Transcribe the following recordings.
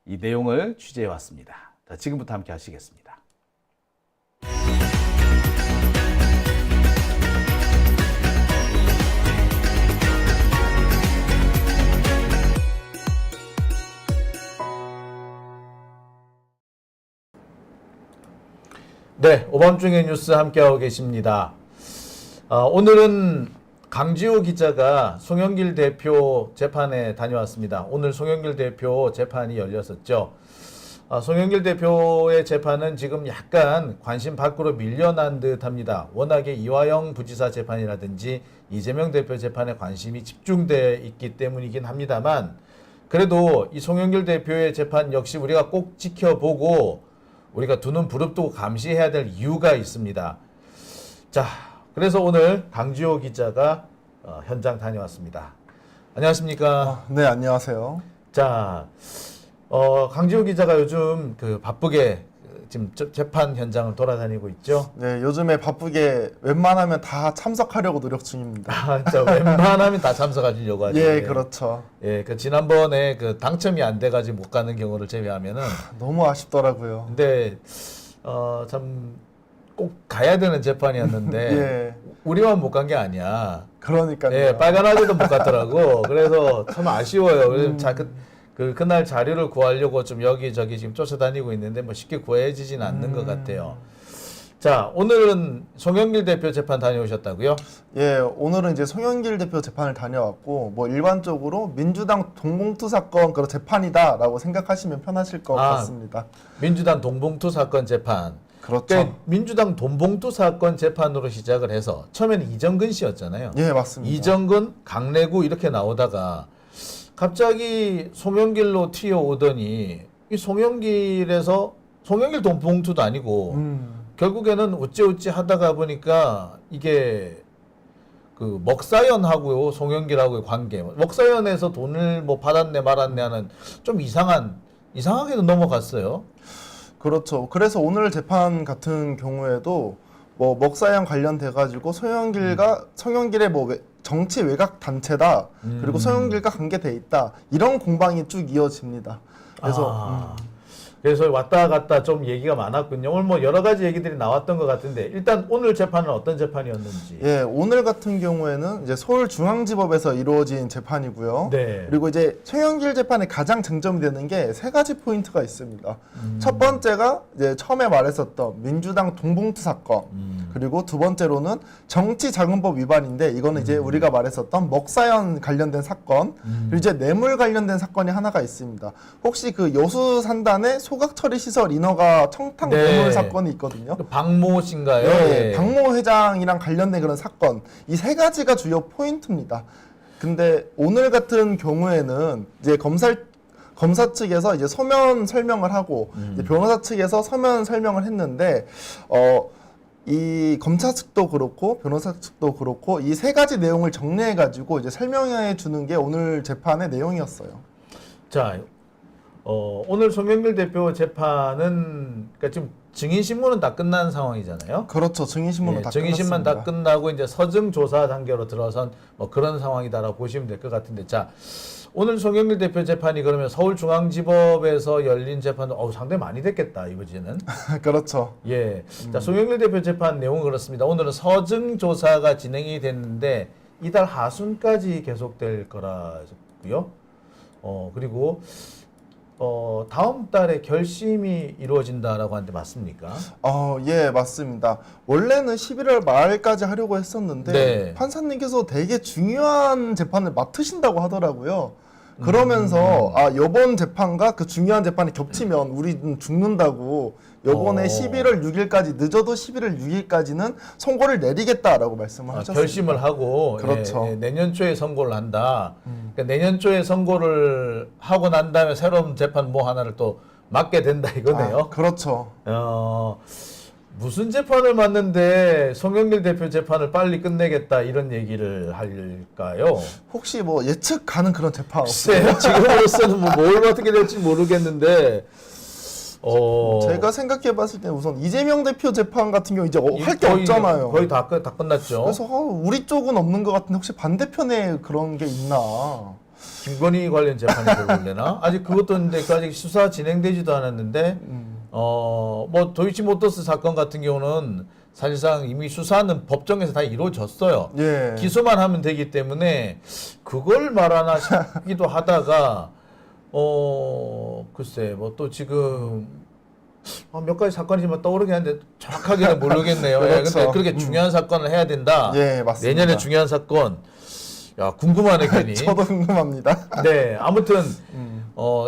이 내용을 취재해 왔습니다. 자, 지금부터 함께 하시겠습니다. 네, 오밤중의 뉴스 함께하고 계십니다. 오늘은 강지호 기자가 송영길 대표 재판에 다녀왔습니다. 오늘 송영길 대표 재판이 열렸었죠. 송영길 대표의 재판은 지금 약간 관심 밖으로 밀려난 듯합니다. 워낙에 이화영 부지사 재판이라든지 이재명 대표 재판에 관심이 집중돼 있기 때문이긴 합니다만, 그래도 이 송영길 대표의 재판 역시 우리가 꼭 지켜보고 우리가 두 눈 부릅뜨고 감시해야 될 이유가 있습니다. 자, 그래서 오늘 강지호 기자가 현장 다녀왔습니다. 안녕하십니까? 네, 안녕하세요. 자, 강지호 기자가 요즘 바쁘게 지금 재판 현장을 돌아다니고 있죠? 네, 요즘에 바쁘게 웬만하면 다 참석하려고 노력 중입니다. 진짜 웬만하면 다 참석하시려고 하죠. 예, 그렇죠. 예, 지난번에 당첨이 안 돼가지고 못 가는 경우를 제외하면은. 너무 아쉽더라고요. 근데, 참, 꼭 가야 되는 재판이었는데. 예. 우리만 못 간 게 아니야. 그러니까요. 예, 빨간 아재도 못 갔더라고. 그래서 참 아쉬워요. 그래서 그날 자료를 구하려고 좀 여기저기 지금 쫓아다니고 있는데 뭐 쉽게 구해지진 않는 것 같아요. 자, 오늘은 송영길 대표 재판 다녀오셨다고요? 예, 오늘은 이제 송영길 대표 재판을 다녀왔고, 뭐 일반적으로 민주당 동봉투 사건 그런 재판이다라고 생각하시면 편하실 것 같습니다. 민주당 동봉투 사건 재판. 그렇죠. 그러니까 민주당 돈봉투 사건 재판으로 시작을 해서 처음에는 이정근 씨였잖아요. 예, 맞습니다. 이정근, 강래구 이렇게 나오다가 갑자기 송영길로 튀어오더니 이 송영길에서 송영길 돈봉투도 아니고 결국에는 어찌어찌 하다가 보니까 이게 먹사연하고 송영길하고의 관계, 먹사연에서 돈을 뭐 받았네 말았네 하는 좀 이상하게도 넘어갔어요. 그렇죠. 그래서 오늘 재판 같은 경우에도 뭐 먹사양 관련돼 가지고 송영길의 뭐 정치 외곽 단체다. 그리고 송영길과 관계돼 있다. 이런 공방이 쭉 이어집니다. 그래서 왔다 갔다 좀 얘기가 많았군요. 오늘 뭐 여러 가지 얘기들이 나왔던 것 같은데 일단 오늘 재판은 어떤 재판이었는지. 예, 오늘 같은 경우에는 이제 서울중앙지법에서 이루어진 재판이고요. 네. 그리고 이제 송영길 재판에 가장 쟁점이 되는 게 세 가지 포인트가 있습니다. 첫 번째가 이제 처음에 말했었던 민주당 동봉투 사건. 그리고 두 번째로는 정치자금법 위반인데 이거는 이제 우리가 말했었던 먹사연 관련된 사건. 그리고 이제 뇌물 관련된 사건이 하나가 있습니다. 혹시 여수 산단의 소각처리 시설 인허가 청탁 뇌물 사건이 있거든요. 박모 씨인가요? 네, 박모 회장이랑 관련된 그런 사건. 이 세 가지가 주요 포인트입니다. 근데 오늘 같은 경우에는 이제 검사 측에서 이제 서면 설명을 하고 이제 변호사 측에서 서면 설명을 했는데 이 검사 측도 그렇고 변호사 측도 그렇고 이 세 가지 내용을 정리해 가지고 이제 설명해 주는 게 오늘 재판의 내용이었어요. 자, 오늘 송영길 대표 재판은 그러니까 지금 증인 신문은 다 끝난 상황이잖아요. 그렇죠. 증인 신문은 다 증인 신문 끝났습니다. 다 끝나고 이제 서증 조사 단계로 들어선 뭐 그런 상황이다라고 보시면 될 것 같은데, 자, 오늘 송영길 대표 재판이 그러면 서울중앙지법에서 열린 재판은 상당히 많이 됐겠다 이번에는. 그렇죠. 예. 자, 송영길 대표 재판 내용은 그렇습니다. 오늘은 서증 조사가 진행이 됐는데 이달 하순까지 계속될 거라고요. 그리고 다음 달에 결심이 이루어진다라고 하는데 맞습니까? 예, 맞습니다. 원래는 11월 말까지 하려고 했었는데 네. 판사님께서 되게 중요한 재판을 맡으신다고 하더라고요. 그러면서 이번 재판과 그 중요한 재판이 겹치면 우리는 죽는다고 요번에 11월 6일까지 늦어도 11월 6일까지는 선고를 내리겠다라고 말씀을 하셨습니다. 결심을 하고 그렇죠. 내년 초에 선고를 한다. 그러니까 내년 초에 선고를 하고 난 다음에 새로운 재판 뭐 하나를 또 맡게 된다 이거네요. 그렇죠. 무슨 재판을 맡는데 송영길 대표 재판을 빨리 끝내겠다 이런 얘기를 할까요? 혹시 뭐 예측 가는 그런 재판 없어요? 글쎄요. 지금으로서는 뭘 어떻게 될지 모르겠는데 제가 생각해봤을 때 우선 이재명 대표 재판 같은 경우 이제 할 게 없잖아요. 거의 다 끝났죠. 그래서 우리 쪽은 없는 것 같은데 혹시 반대편에 그런 게 있나? 김건희 관련 재판이 벌어지려나? 아직 그것도 있는데 그 아직 수사 진행되지도 않았는데 뭐 도이치모터스 사건 같은 경우는 사실상 이미 수사는 법정에서 다 이루어졌어요. 예. 기소만 하면 되기 때문에 그걸 말하나 싶기도 하다가 글쎄 뭐 또 지금 몇 가지 사건이지만 떠오르긴 하는데 정확하게는 모르겠네요. 예, 그렇죠. 근데 그렇게 중요한 사건을 해야 된다. 예, 맞습니다. 내년에 중요한 사건. 야, 궁금하네, 괜히. 저도 궁금합니다. 네, 아무튼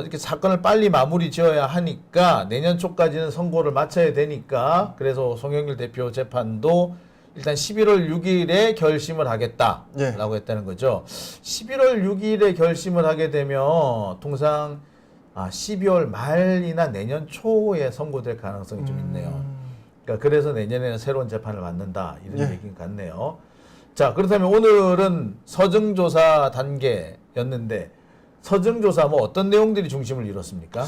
이렇게 사건을 빨리 마무리 지어야 하니까 내년 초까지는 선고를 마쳐야 되니까 그래서 송영길 대표 재판도 일단 11월 6일에 결심을 하겠다라고 예. 했다는 거죠. 11월 6일에 결심을 하게 되면 통상 12월 말이나 내년 초에 선고될 가능성이 좀 있네요. 그러니까 그래서 내년에는 새로운 재판을 받는다 이런 예. 얘기인 것 같네요. 자, 그렇다면 오늘은 서증조사 단계였는데 서증조사 뭐 어떤 내용들이 중심을 이뤘습니까?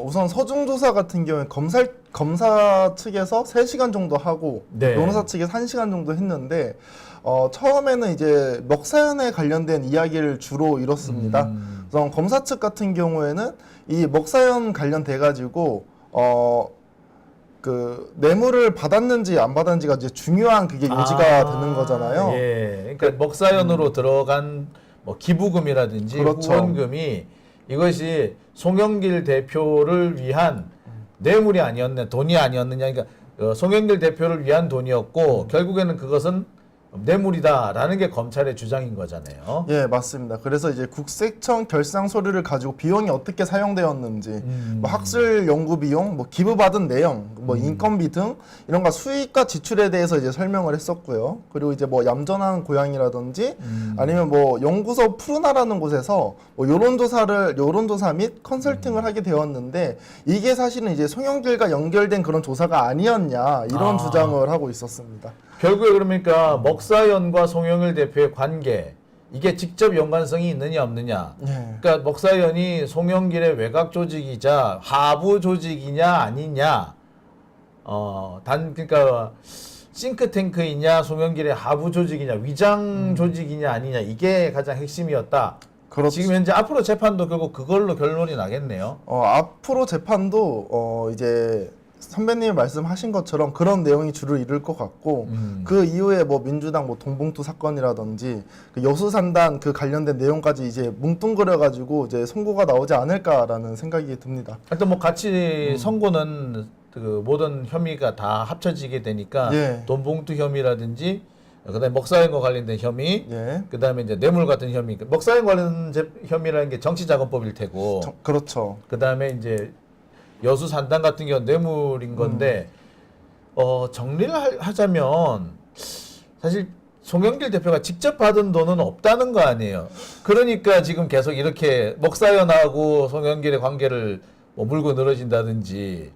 우선 서중조사 같은 경우에 검사 측에서 3시간 정도 하고 네. 변호사 측에서 1시간 정도 했는데 처음에는 이제 먹사연에 관련된 이야기를 주로 이뤘습니다. 우선 검사 측 같은 경우에는 이 먹사연 관련돼 가지고 그 뇌물을 받았는지 안 받았는지가 이제 중요한 그게 요지가 되는 거잖아요. 예. 그러니까 먹사연으로 들어간 뭐 기부금이라든지 그렇죠. 후원금이 이것이 송영길 대표를 위한 뇌물이 아니었냐, 돈이 아니었느냐. 그러니까 송영길 대표를 위한 돈이었고 결국에는 그것은 뇌물이다라는 게 검찰의 주장인 거잖아요. 예, 맞습니다. 그래서 이제 국세청 결상 서류를 가지고 비용이 어떻게 사용되었는지, 뭐 학술 연구 비용, 뭐 기부받은 내용, 뭐 인건비 등 이런 거 수익과 지출에 대해서 이제 설명을 했었고요. 그리고 이제 뭐 얌전한 고양이라든지 아니면 뭐 연구소 푸르나라는 곳에서 뭐 여론조사 및 컨설팅을 하게 되었는데 이게 사실은 이제 송영길과 연결된 그런 조사가 아니었냐 이런 주장을 하고 있었습니다. 결국에 그러니까 먹사연과 송영길 대표의 관계 이게 직접 연관성이 있느냐 없느냐. 예. 그러니까 먹사연이 송영길의 외곽 조직이자 하부 조직이냐 아니냐. 그러니까 싱크탱크이냐 송영길의 하부 조직이냐 위장 조직이냐 아니냐 이게 가장 핵심이었다. 그렇죠. 지금 현재 앞으로 재판도 결국 그걸로 결론이 나겠네요. 앞으로 재판도 이제 선배님이 말씀하신 것처럼 그런 내용이 주를 이룰 것 같고 그 이후에 뭐 민주당 뭐 동봉투 사건이라든지 그 여수산단 그 관련된 내용까지 이제 뭉뚱그려 가지고 이제 선고가 나오지 않을까라는 생각이 듭니다. 하여튼 뭐 같이 선고는 그 모든 혐의가 다 합쳐지게 되니까 예. 돈봉투 혐의라든지 그다음에 먹사연과 관련된 혐의, 예. 그다음에 이제 뇌물 같은 혐의. 먹사연 관련 혐의라는 게 정치자금법일 테고, 그렇죠. 그다음에 이제 여수 산단 같은 경우는 뇌물인 건데 정리를 하자면 사실 송영길 대표가 직접 받은 돈은 없다는 거 아니에요. 그러니까 지금 계속 이렇게 먹사연하고 송영길의 관계를 뭐 물고 늘어진다든지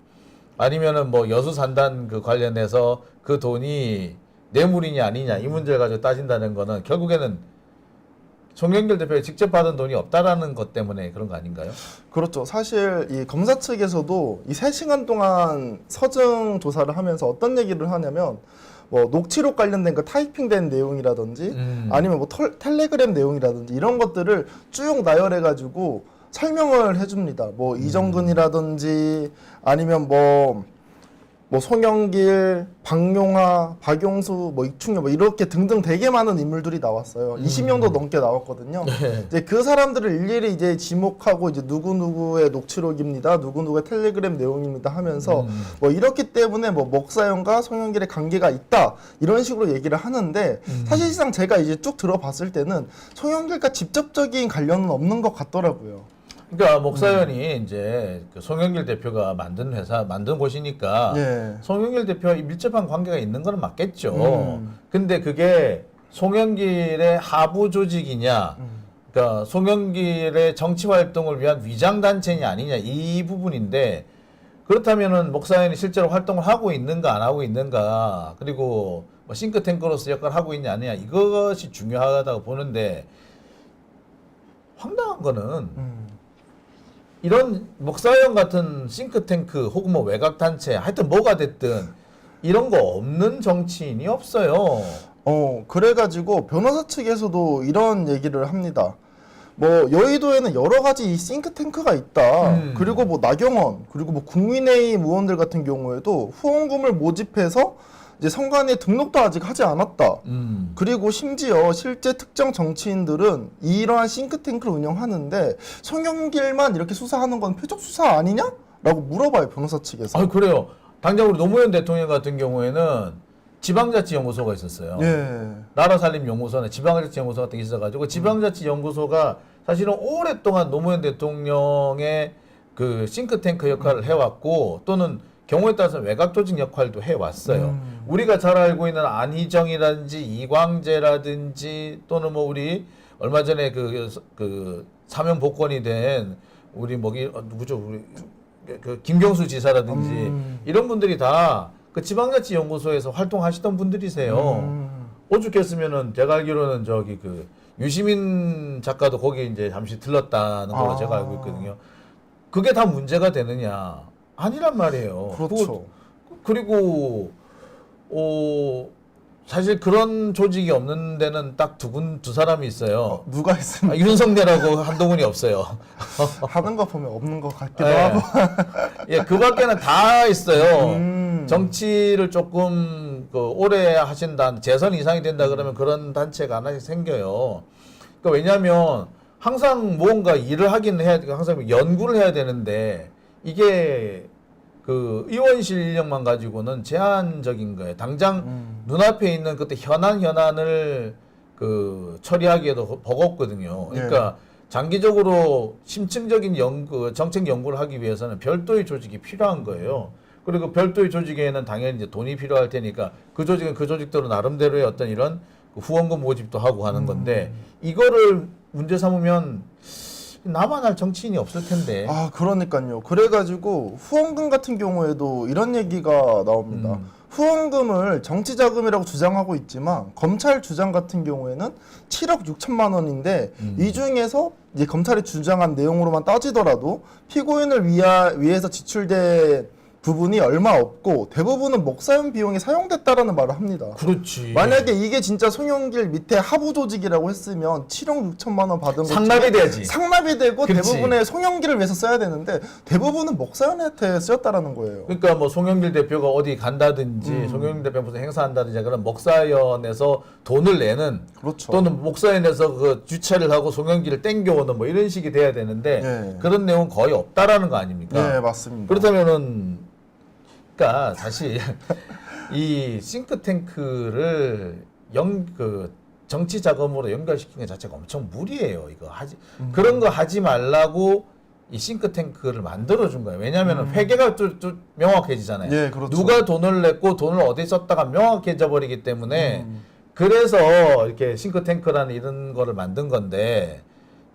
아니면은 뭐 여수 산단 그 관련해서 그 돈이 뇌물이냐 아니냐 이 문제를 가지고 따진다는 거는 결국에는 송영길 대표가 직접 받은 돈이 없다라는 것 때문에 그런 거 아닌가요? 그렇죠. 사실 이 검사 측에서도 이 3시간 동안 서증 조사를 하면서 어떤 얘기를 하냐면 뭐 녹취록 관련된 그 타이핑된 내용이라든지 아니면 뭐 텔레그램 내용이라든지 이런 것들을 쭉 나열해 가지고 설명을 해줍니다. 뭐 이정근이라든지 아니면 뭐 송영길, 박용하, 박용수, 뭐 이충렬 뭐 이렇게 등등 되게 많은 인물들이 나왔어요. 20명도 넘게 나왔거든요. 이제 그 사람들을 일일이 이제 지목하고 이제 누구누구의 녹취록입니다. 누구누구의 텔레그램 내용입니다 하면서 뭐 이렇기 때문에 뭐 먹사연과 송영길의 관계가 있다. 이런 식으로 얘기를 하는데 사실상 제가 이제 쭉 들어봤을 때는 송영길과 직접적인 관련은 없는 것 같더라고요. 그러니까 먹사연이 이제 그 송영길 대표가 만든 회사, 만든 곳이니까 예. 송영길 대표와 밀접한 관계가 있는 건 맞겠죠. 근데 그게 송영길의 하부 조직이냐, 그러니까 송영길의 정치 활동을 위한 위장 단체냐 아니냐 이 부분인데 그렇다면은 먹사연이 실제로 활동을 하고 있는가 안 하고 있는가 그리고 뭐 싱크탱크로서 역할을 하고 있냐 아니냐 이것이 중요하다고 보는데 황당한 거는. 이런 먹사연 같은 싱크탱크 혹은 뭐 외곽단체 하여튼 뭐가 됐든 이런 거 없는 정치인이 없어요. 그래가지고 변호사 측에서도 이런 얘기를 합니다. 뭐 여의도에는 여러 가지 이 싱크탱크가 있다. 그리고 뭐 나경원 그리고 뭐 국민의힘 의원들 같은 경우에도 후원금을 모집해서 이제 선관위에 등록도 아직 하지 않았다. 그리고 심지어 실제 특정 정치인들은 이러한 싱크탱크를 운영하는데 송영길만 이렇게 수사하는 건 표적 수사 아니냐?라고 물어봐요 변호사 측에서. 아 그래요. 당장 우리 노무현 대통령 같은 경우에는 지방자치연구소가 있었어요. 예. 나라살림연구소나 지방자치연구소 같은 게 있어가지고 지방자치연구소가 사실은 오랫동안 노무현 대통령의 그 싱크탱크 역할을 해왔고 또는 경우에 따라서 외곽조직 역할도 해왔어요. 우리가 잘 알고 있는 안희정이라든지 이광재라든지 또는 뭐 우리 얼마 전에 그 사면 복권이 된 우리 누구죠? 우리 그 김경수 지사라든지 이런 분들이 다 그 지방자치연구소에서 활동하시던 분들이세요. 오죽했으면은 제가 알기로는 저기 그 유시민 작가도 거기 이제 잠시 들렀다는 걸로 제가 알고 있거든요. 그게 다 문제가 되느냐? 아니란 말이에요. 그렇죠. 그리고 사실 그런 조직이 없는 데는 딱 두 사람이 있어요. 누가 있습니까? 윤석열하고 한동훈이 없어요. 하는 거 보면 없는 것 같기도 예. 하고. 예, 그 밖에는 다 있어요. 정치를 조금 오래 하신다, 재선 이상이 된다 그러면 그런 단체가 하나씩 생겨요. 그러니까 왜냐하면 항상 뭔가 일을 하긴 해야 되고 항상 연구를 해야 되는데 이게 그 의원실 인력만 가지고는 제한적인 거예요. 당장 눈앞에 있는 그때 현안을 그 처리하기에도 버겁거든요. 그러니까 장기적으로 심층적인 정책 연구를 하기 위해서는 별도의 조직이 필요한 거예요. 그리고 별도의 조직에는 당연히 이제 돈이 필요할 테니까 그 조직은 그 조직대로 나름대로의 어떤 이런 후원금 모집도 하고 하는 건데 이거를 문제 삼으면 나만 할 정치인이 없을 텐데. 아, 그러니까요. 그래가지고 후원금 같은 경우에도 이런 얘기가 나옵니다. 후원금을 정치자금이라고 주장하고 있지만 검찰 주장 같은 경우에는 7억 6천만 원인데 이 중에서 이제 검찰이 주장한 내용으로만 따지더라도 피고인을 위해서 지출된 부분이 얼마 없고 대부분은 목사용 비용이 사용됐다라는 말을 합니다. 그렇지. 만약에 이게 진짜 송영길 밑에 하부 조직이라고 했으면 7억 6천만 원 받은 것 상납이 중에 돼야지. 상납이 되고 그치. 대부분의 송영길을 위해서 써야 되는데 대부분은 목사연한테 쓰였다라는 거예요. 그러니까 뭐 송영길 대표가 어디 간다든지 송영길 대표가 무슨 행사한다든지 그런 목사연에서 돈을 내는 그렇죠. 또는 목사연에서 그 주최를 하고 송영길을 땡겨오는 뭐 이런 식이 돼야 되는데 네. 그런 내용은 거의 없다라는 거 아닙니까? 네, 맞습니다. 그렇다면은 그러니까 사실 이 싱크탱크를 정치 자금으로 연결시키는 것 자체가 엄청 무리예요. 이거 그런 거 하지 말라고 이 싱크탱크를 만들어준 거예요. 왜냐하면 회계가 좀 명확해지잖아요. 예, 그렇죠. 누가 돈을 냈고 돈을 어디 썼다가 명확해져 버리기 때문에 그래서 이렇게 싱크탱크라는 이런 거를 만든 건데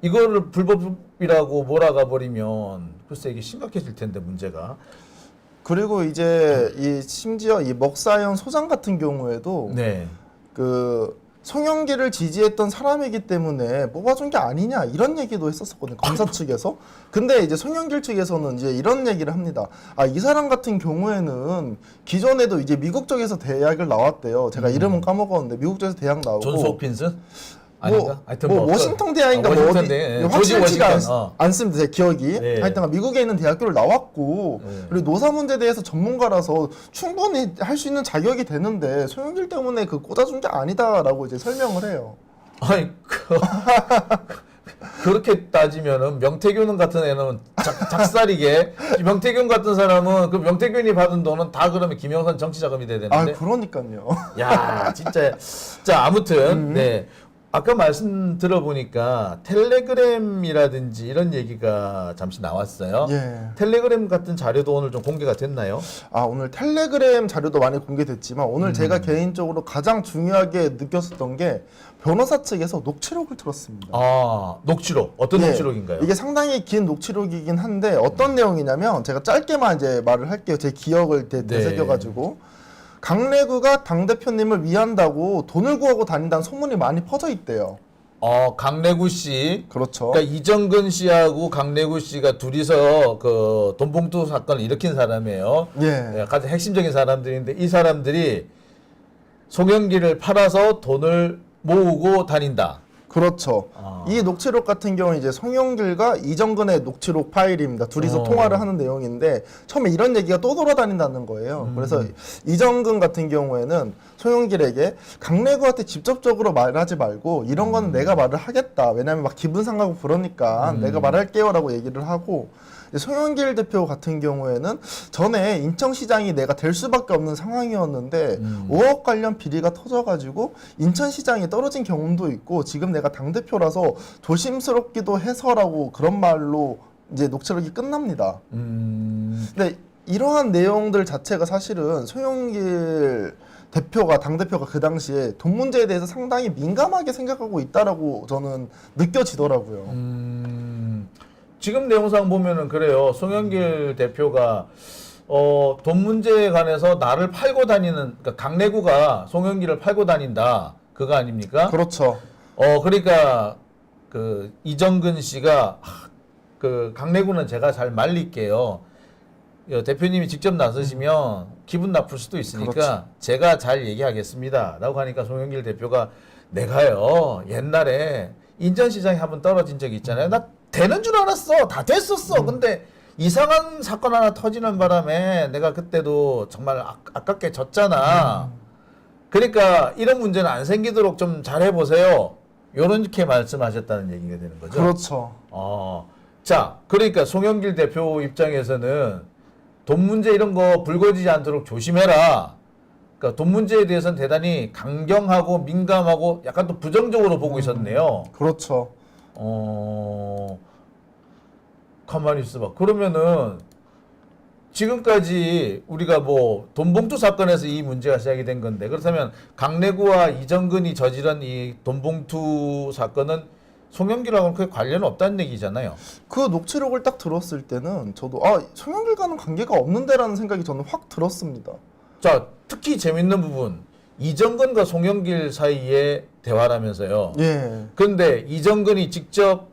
이거를 불법이라고 몰아가 버리면 글쎄 이게 심각해질 텐데 문제가. 그리고 이제 이 심지어 이 먹사연 소장 같은 경우에도 네. 그 송영길을 지지했던 사람이기 때문에 뽑아준 게 아니냐 이런 얘기도 했었거든요 검사 측에서. 근데 이제 송영길 측에서는 이제 이런 얘기를 합니다. 아, 이 사람 같은 경우에는 기존에도 이제 미국 쪽에서 대학을 나왔대요. 제가 이름은 까먹었는데 미국 쪽에서 대학 나오고 존스 홉킨스? 뭐, 아닌가? 하여튼 뭐 워싱턴 대학인가 뭐 워싱턴 어디 대, 확실치가 조지 워싱턴. 않습니다. 제 기억이. 네. 하여튼 미국에 있는 대학교를 나왔고 네. 그리고 노사 문제에 대해서 전문가라서 충분히 할 수 있는 자격이 되는데 송영길 때문에 그 꽂아준 게 아니다라고 이제 설명을 해요. 아니 그렇게 따지면은 명태균 같은 애는 작살이게 명태균 같은 사람은 그 명태균이 받은 돈은 다 그러면 김영선 정치 자금이 돼야 아, 되는데. 그러니까요. 야 진짜 자 아무튼 네. 아까 말씀 들어보니까 텔레그램이라든지 이런 얘기가 잠시 나왔어요. 예. 텔레그램 같은 자료도 오늘 좀 공개가 됐나요? 아, 오늘 텔레그램 자료도 많이 공개됐지만 오늘 제가 개인적으로 가장 중요하게 느꼈었던 게 변호사 측에서 녹취록을 틀었습니다. 아, 녹취록. 어떤 예, 녹취록인가요? 이게 상당히 긴 녹취록이긴 한데 어떤 내용이냐면 제가 짧게만 이제 말을 할게요. 제 기억을 되새겨가지고 강래구가 당대표님을 위한다고 돈을 구하고 다닌다는 소문이 많이 퍼져 있대요. 강래구 씨. 그렇죠. 그러니까 이정근 씨하고 강래구 씨가 둘이서 그 돈봉투 사건을 일으킨 사람이에요. 예. 가장 핵심적인 사람들인데 이 사람들이 송영길을 팔아서 돈을 모으고 다닌다. 그렇죠. 아. 이 녹취록 같은 경우는 이제 송영길과 이정근의 녹취록 파일입니다. 둘이서 통화를 하는 내용인데 처음에 이런 얘기가 또 돌아다닌다는 거예요. 그래서 이정근 같은 경우에는 송영길에게 강래구한테 직접적으로 말하지 말고 이런 거는 내가 말을 하겠다. 왜냐하면 막 기분 상하고 그러니까 내가 말할게요라고 얘기를 하고 송영길 대표 같은 경우에는 전에 인천시장이 내가 될 수밖에 없는 상황이었는데 5억 관련 비리가 터져가지고 인천시장이 떨어진 경험도 있고 지금 내가 당대표라서 조심스럽기도 해서라고 그런 말로 이제 녹취록이 끝납니다. 근데 이러한 내용들 자체가 사실은 송영길 대표가 당대표가 그 당시에 돈 문제에 대해서 상당히 민감하게 생각하고 있다라고 저는 느껴지더라고요. 지금 내용상 보면은 그래요. 송영길 대표가 돈 문제에 관해서 나를 팔고 다니는, 그러니까 강내구가 송영길을 팔고 다닌다. 그거 아닙니까? 그렇죠. 그러니까 그 이정근 씨가 그 강내구는 제가 잘 말릴게요. 대표님이 직접 나서시면 기분 나쁠 수도 있으니까 그렇죠. 제가 잘 얘기하겠습니다. 라고 하니까 송영길 대표가 내가요 옛날에 인천시장에 한번 떨어진 적이 있잖아요. 나 되는 줄 알았어. 다 됐었어. 근데 이상한 사건 하나 터지는 바람에 내가 그때도 정말 아깝게 졌잖아. 그러니까 이런 문제는 안 생기도록 좀 잘해보세요. 요렇게 말씀하셨다는 얘기가 되는 거죠. 그렇죠. 자, 그러니까 송영길 대표 입장에서는 돈 문제 이런 거 불거지지 않도록 조심해라. 그러니까 돈 문제에 대해서는 대단히 강경하고 민감하고 약간 또 부정적으로 보고 있었네요. 그렇죠. 가만히 있어봐. 그러면은 지금까지 우리가 뭐 돈봉투 사건에서 이 문제가 시작이 된 건데 그렇다면 강내구와 이정근이 저지른 이 돈봉투 사건은 송영길하고는 크게 관련 없다는 얘기잖아요. 그 녹취록을 딱 들었을 때는 저도 송영길과는 관계가 없는데라는 생각이 저는 확 들었습니다. 자, 특히 재밌는 부분 이정근과 송영길 사이의 대화라면서요. 예. 그런데 이정근이 직접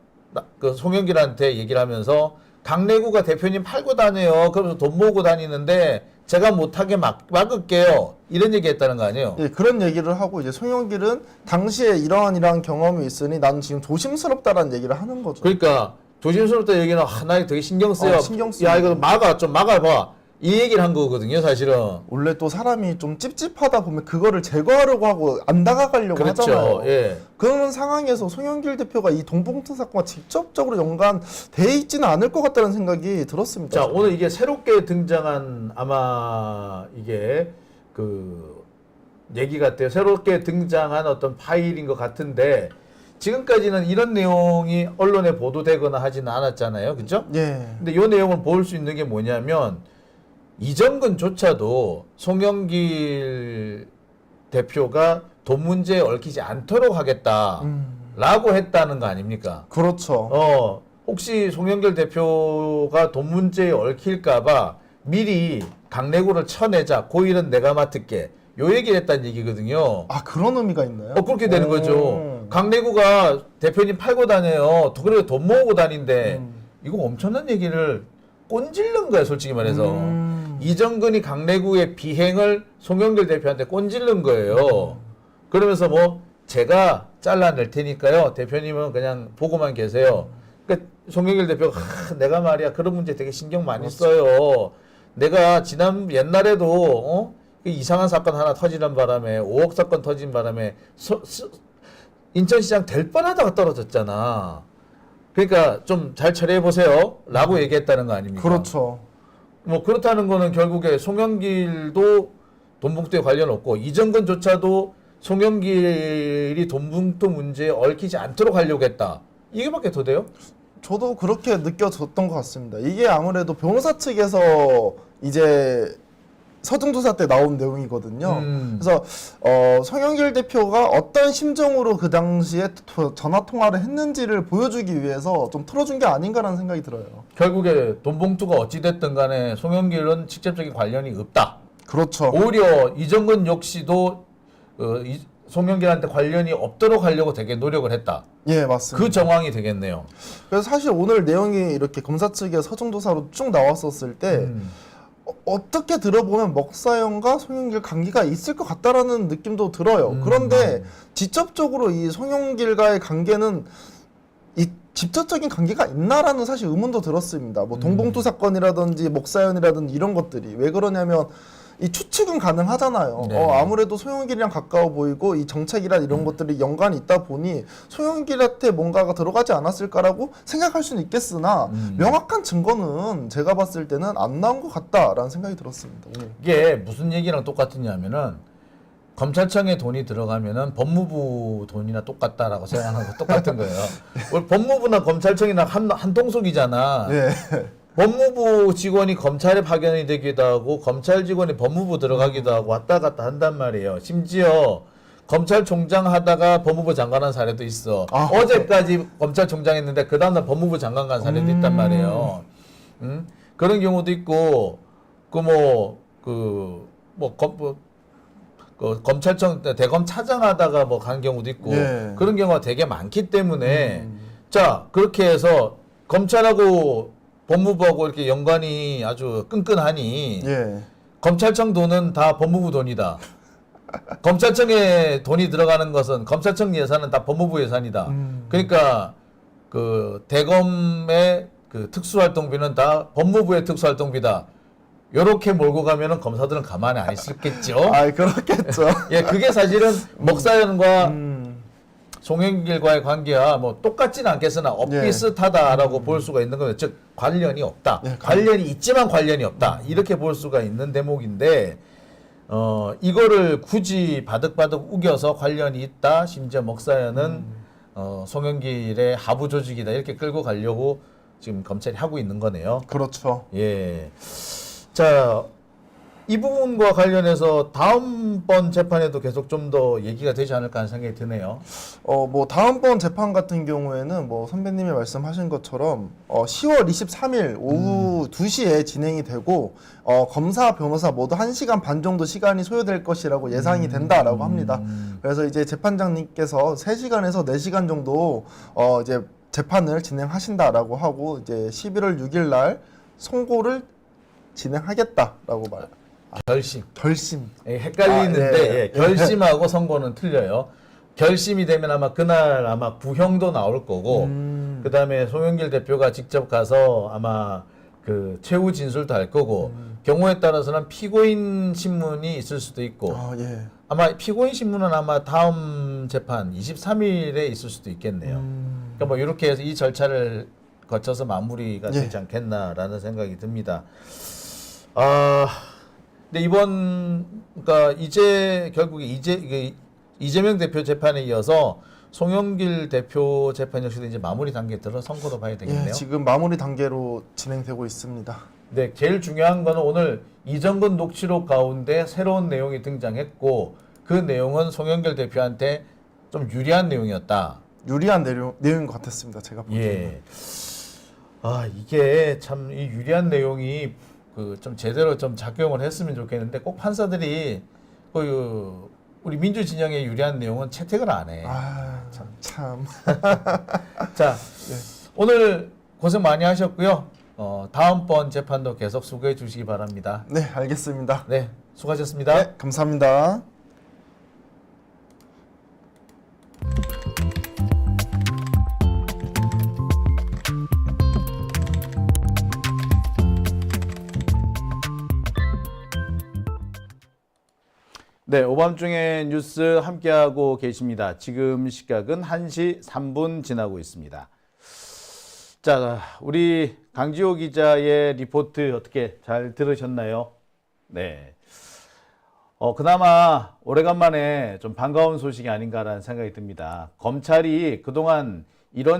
그 송영길한테 얘기를 하면서 강내구가 대표님 팔고 다녀요. 그러면서 돈 모으고 다니는데 제가 못하게 막을게요. 이런 얘기 했다는 거 아니에요? 예, 그런 얘기를 하고 이제 송영길은 당시에 이러한 경험이 있으니 나는 지금 조심스럽다라는 얘기를 하는 거죠. 그러니까 조심스럽다 얘기는 나 되게 신경 쓰여. 신경 쓰여. 야 이거 좀 막아봐. 이 얘기를 한 거거든요, 사실은. 원래 또 사람이 좀 찝찝하다 보면 그거를 제거하려고 하고 안 다가가려고 그렇죠. 하잖아요. 예. 그런 상황에서 송영길 대표가 이 돈봉투 사건과 직접적으로 연관돼 있지는 않을 것 같다는 생각이 들었습니다. 자, 오늘 이게 새롭게 등장한 아마 이게 그 얘기 같아요. 새롭게 등장한 어떤 파일인 것 같은데 지금까지는 이런 내용이 언론에 보도되거나 하지는 않았잖아요. 그죠? 예. 근데 이 내용을 볼 수 있는 게 뭐냐면 이정근조차도 송영길 대표가 돈 문제에 얽히지 않도록 하겠다라고 했다는 거 아닙니까? 그렇죠. 혹시 송영길 대표가 돈 문제에 얽힐까봐 미리 강내구를 쳐내자. 고일은 내가 맡을게. 요 얘기를 했다는 얘기거든요. 그런 의미가 있나요? 그렇게 되는 거죠. 강내구가 대표님 팔고 다녀요. 그래도 돈 모으고 다닌대. 이거 엄청난 얘기를 꼰질른 거야, 솔직히 말해서. 이정근이 강내구의 비행을 송영길 대표한테 꼰질른 거예요. 그러면서 뭐 제가 잘라낼 테니까요. 대표님은 그냥 보고만 계세요. 그러니까 송영길 대표가 내가 말이야 그런 문제 되게 신경 많이 써요. 내가 옛날에도 그 이상한 사건 하나 터지는 바람에 5억 사건 터진 바람에 인천시장 될 뻔하다가 떨어졌잖아. 그러니까 좀 잘 처리해 보세요. 라고 얘기했다는 거 아닙니까? 그렇죠. 뭐 그렇다는 거는 결국에 송영길도 돈봉투에 관련 없고 이정근조차도 송영길이 돈봉투 문제에 얽히지 않도록 하려고 했다. 이게밖에 더 돼요? 저도 그렇게 느껴졌던 것 같습니다. 이게 아무래도 변호사 측에서 이제 서중조사 때 나온 내용이거든요. 그래서 송영길 대표가 어떤 심정으로 그 당시에 전화 통화를 했는지를 보여주기 위해서 좀 틀어준 게 아닌가라는 생각이 들어요. 결국에 돈봉투가 어찌됐든 간에 송영길은 직접적인 관련이 없다. 그렇죠. 오히려 이정근 역시도 송영길한테 관련이 없도록 하려고 되게 노력을 했다. 예, 맞습니다. 그 정황이 되겠네요. 그래서 사실 오늘 내용이 이렇게 검사 측의 서중조사로 쭉 나왔었을 때 어떻게 들어보면 먹사연과 송영길 관계가 있을 것 같다라는 느낌도 들어요. 그런데 직접적으로 이 송영길과의 관계는 이 직접적인 관계가 있나라는 사실 의문도 들었습니다. 뭐 동봉투 사건이라든지 먹사연이라든지 이런 것들이 왜 그러냐면 이 추측은 가능하잖아요. 네. 아무래도 소영길이랑 가까워 보이고 이 정책이란 이런 것들이 연관이 있다 보니 소영길한테 뭔가가 들어가지 않았을까라고 생각할 수는 있겠으나 명확한 증거는 제가 봤을 때는 안 나온 것 같다라는 생각이 들었습니다. 오늘. 이게 무슨 얘기랑 똑같으냐면은 검찰청에 돈이 들어가면은 법무부 돈이나 똑같다라고 생각하는 거 똑같은 거예요. 우리 법무부나 검찰청이나 한 통속이잖아. 예. 법무부 직원이 검찰에 파견이 되기도 하고 검찰 직원이 법무부 들어가기도 하고 왔다 갔다 한단 말이에요. 심지어 검찰총장 하다가 법무부 장관 한 사례도 있어. 아, 어제까지 검찰총장 했는데 그 다음날 법무부 장관 간 사례도 있단 말이에요. 그런 경우도 있고 검찰청 대검 차장하다가 뭐 간 경우도 있고 예. 그런 경우가 되게 많기 때문에 자 그렇게 해서 검찰하고 법무부하고 이렇게 연관이 아주 끈끈하니 예. 검찰청 돈은 다 법무부 돈이다. 검찰청에 돈이 들어가는 것은 검찰청 예산은 다 법무부 예산이다. 그러니까 그 대검의 그 특수활동비는 다 법무부의 특수활동비다. 요렇게 몰고 가면은 검사들은 가만히 안 있었겠죠. 아, 그렇겠죠. 예, 그게 사실은 먹사연과 송영길과의 관계와 뭐 똑같지는 않겠으나 엇비슷하다라고 볼 수가 있는 거예요. 즉 관련이 없다. 예, 관련이 있지만 관련이 없다. 이렇게 볼 수가 있는 대목인데 이거를 굳이 바득바득 우겨서 관련이 있다. 심지어 먹사연은 송영길의 하부 조직이다. 이렇게 끌고 가려고 지금 검찰이 하고 있는 거네요. 그렇죠. 예. 자, 이 부분과 관련해서 다음번 재판에도 계속 좀 더 얘기가 되지 않을까 하는 생각이 드네요. 뭐 다음번 재판 같은 경우에는 뭐 선배님이 말씀하신 것처럼 10월 23일 오후 2시에 진행이 되고 검사 변호사 모두 1시간 반 정도 시간이 소요될 것이라고 예상이 된다라고 합니다. 그래서 이제 재판장님께서 3시간에서 4시간 정도 이제 재판을 진행하신다라고 하고 이제 11월 6일 날 선고를 진행하겠다라고 결심. 결심. 예, 헷갈리는데 예. 예, 결심하고 선고는 틀려요. 결심이 되면 아마 그날 아마 구형도 나올 거고 그다음에 송영길 대표가 직접 가서 아마 그 최후 진술도 할 거고 경우에 따라서는 피고인 신문이 있을 수도 있고 예. 아마 피고인 신문은 아마 다음 재판 23일에 있을 수도 있겠네요. 그러니까 뭐 이렇게 해서 이 절차를 거쳐서 마무리가 예. 되지 않겠나라는 생각이 듭니다. 근데 그러니까 결국에 이재명 대표 재판에 이어서 송영길 대표 재판 역시도 이제 마무리 단계에 들어 선고도 봐야 되겠네요. 예, 지금 마무리 단계로 진행되고 있습니다. 네, 제일 중요한 거는 오늘 이정근 녹취록 가운데 새로운 내용이 등장했고 그 내용은 송영길 대표한테 좀 유리한 내용이었다. 유리한 내용인 것 같았습니다. 제가 보기에는. 예. 이게 참 이 유리한 내용이 좀 제대로 좀 작용을 했으면 좋겠는데 꼭 판사들이 우리 민주 진영의 유리한 내용은 채택을 안 해. 참. 자, 오늘 고생 많이 하셨고요. 다음번 재판도 계속 수고해 주시기 바랍니다. 네, 알겠습니다. 네, 수고하셨습니다. 네, 감사합니다. 네, 오밤중에 뉴스 함께하고 계십니다. 지금 시각은 1시 3분 지나고 있습니다. 자, 우리 강지호 기자의 리포트 어떻게 잘 들으셨나요? 네. 그나마 오래간만에 좀 반가운 소식이 아닌가라는 생각이 듭니다. 검찰이 그동안 이런